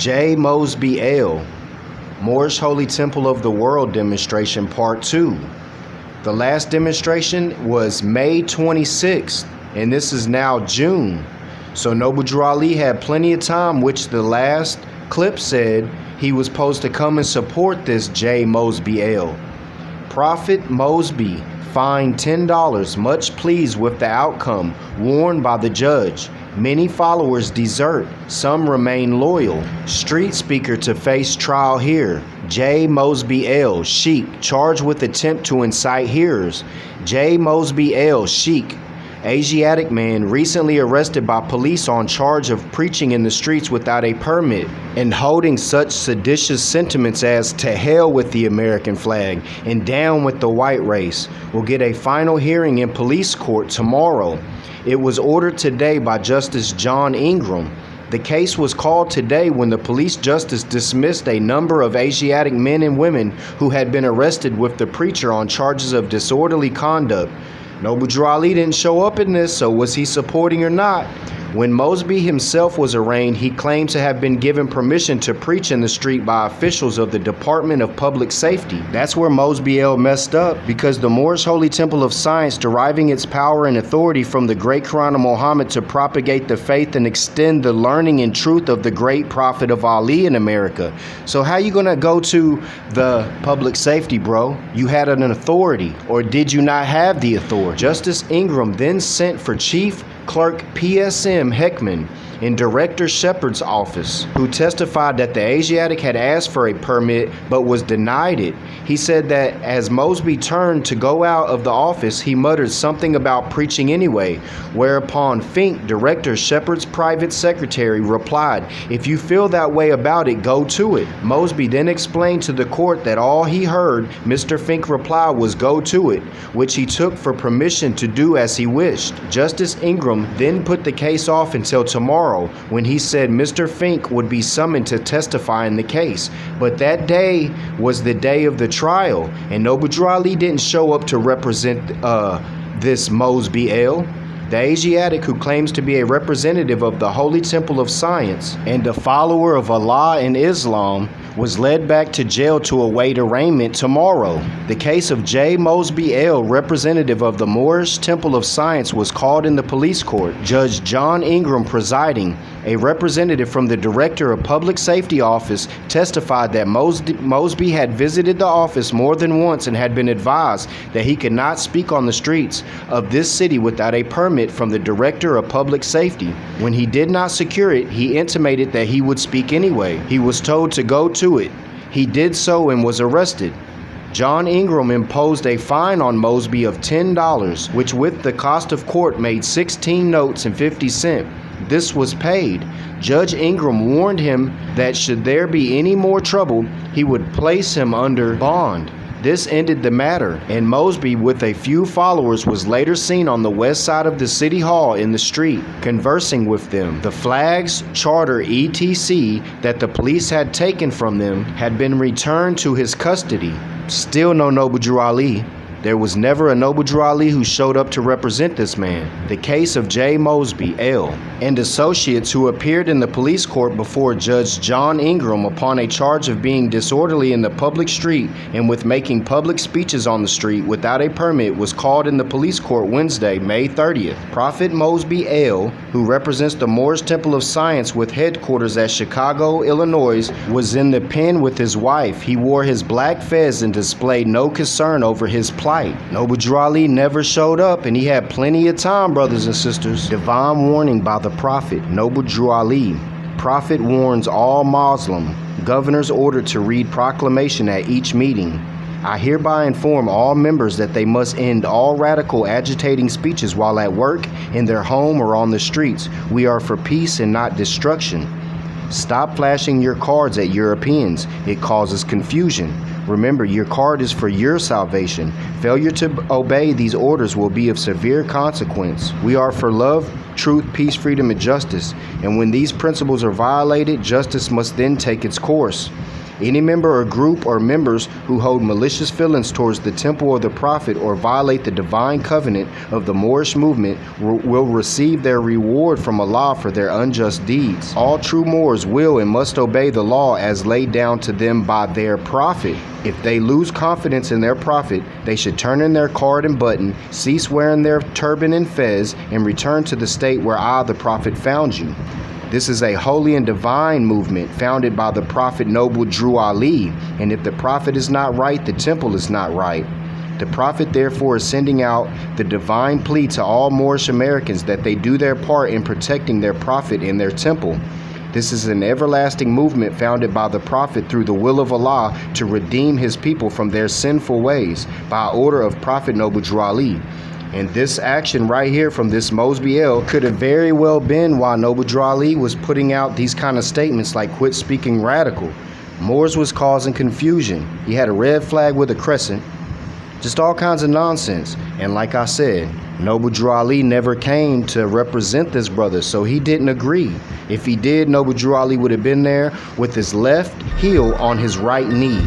J. Mosby El, Moorish Holy Temple of the World Demonstration Part 2. The last demonstration was May 26th, and this is now June. So Noble Drew Ali had plenty of time, which the last clip said he was supposed to come and support this J. Mosby El. Prophet Mosby fined $10, much pleased with the outcome, warned by the judge. Many followers desert, some remain loyal. Street speaker to face trial here. J. Mosby El, Sheikh, charged with attempt to incite hearers. J. Mosby El, Sheikh, Asiatic man recently arrested by police on charge of preaching in the streets without a permit and holding such seditious sentiments as "to hell with the American flag" and "down with the white race," will get a final hearing in police court tomorrow. It was ordered today by Justice John Ingram. The case was called today when the police justice dismissed a number of Asiatic men and women who had been arrested with the preacher on charges of disorderly conduct. Noble Drew Ali didn't show up in this, so was he supporting or not? When Mosby himself was arraigned, he claimed to have been given permission to preach in the street by officials of the Department of Public Safety. That's where Mosby El messed up, because the Moorish Holy Temple of Science, deriving its power and authority from the great Quran of Muhammad to propagate the faith and extend the learning and truth of the great prophet of Ali in America. So how you gonna go to the public safety, bro? You had an authority, or did you not have the authority? Justice Ingram then sent for Chief Clerk PSM Heckman in Director Shepard's office, who testified that the Asiatic had asked for a permit but was denied it. He said that as Mosby turned to go out of the office, he muttered something about preaching anyway, whereupon Fink, Director Shepard's private secretary, replied, "If you feel that way about it, go to it." Mosby then explained to the court that all he heard Mr. Fink reply was "go to it," which he took for permission to do as he wished. Justice Ingram then put the case off until tomorrow, when he said Mr. Fink would be summoned to testify in the case. But that day was the day of the trial, and Noble Drew Ali didn't show up to represent this Mosby El. The Asiatic, who claims to be a representative of the Holy Temple of Science and a follower of Allah and Islam, was led back to jail to await arraignment tomorrow. The case of J. Mosby El, representative of the Moorish Temple of Science, was called in the police court. Judge John Ingram presiding. A representative from the Director of Public Safety Office testified that Mosby had visited the office more than once and had been advised that he could not speak on the streets of this city without a permit from the Director of Public Safety. When he did not secure it, he intimated that he would speak anyway. He was told to go to it. He did so and was arrested. John Ingram imposed a fine on Mosby of $10, which with the cost of court made 16 notes and 50 cents. This was paid. Judge Ingram warned him that should there be any more trouble, he would place him under bond. This ended the matter, and Mosby, with a few followers, was later seen on the west side of the city hall in the street, conversing with them. The flags, charter, etc. that the police had taken from them had been returned to his custody. Still no Noble Drew Ali. There was never a Noble Drew Ali who showed up to represent this man. The case of J. Mosby El and associates, who appeared in the police court before Judge John Ingram upon a charge of being disorderly in the public street and with making public speeches on the street without a permit, was called in the police court Wednesday, May 30th. Prophet Mosby El, who represents the Moorish Temple of Science with headquarters at Chicago, Illinois, was in the pen with his wife. He wore his black fez and displayed no concern over his plight. Noble Drew Ali never showed up, and he had plenty of time, brothers and sisters. Divine warning by the Prophet. Noble Drew Ali. Prophet warns all Muslim. Governors ordered to read proclamation at each meeting. I hereby inform all members that they must end all radical agitating speeches while at work, in their home, or on the streets. We are for peace and not destruction. Stop flashing your cards at Europeans. It causes confusion. Remember, your card is for your salvation. Failure to obey these orders will be of severe consequence. We are for love, truth, peace, freedom, and justice. And when these principles are violated, justice must then take its course. Any member or group or members who hold malicious feelings towards the temple or the prophet or violate the divine covenant of the Moorish movement will receive their reward from Allah for their unjust deeds. All true Moors will and must obey the law as laid down to them by their prophet. If they lose confidence in their prophet, they should turn in their card and button, cease wearing their turban and fez, and return to the state where I, the prophet, found you. This is a holy and divine movement founded by the Prophet Noble Drew Ali, and if the Prophet is not right, the temple is not right. The Prophet therefore is sending out the divine plea to all Moorish Americans that they do their part in protecting their Prophet and their temple. This is an everlasting movement founded by the Prophet through the will of Allah to redeem his people from their sinful ways by order of Prophet Noble Drew Ali. And this action right here from this Mosby El could have very well been why Noble Drew Ali was putting out these kind of statements like quit speaking radical. Moors was causing confusion. He had a red flag with a crescent. Just all kinds of nonsense. And like I said, Noble Drew Ali never came to represent this brother, so he didn't agree. If he did, Noble Drew Ali would have been there with his left heel on his right knee.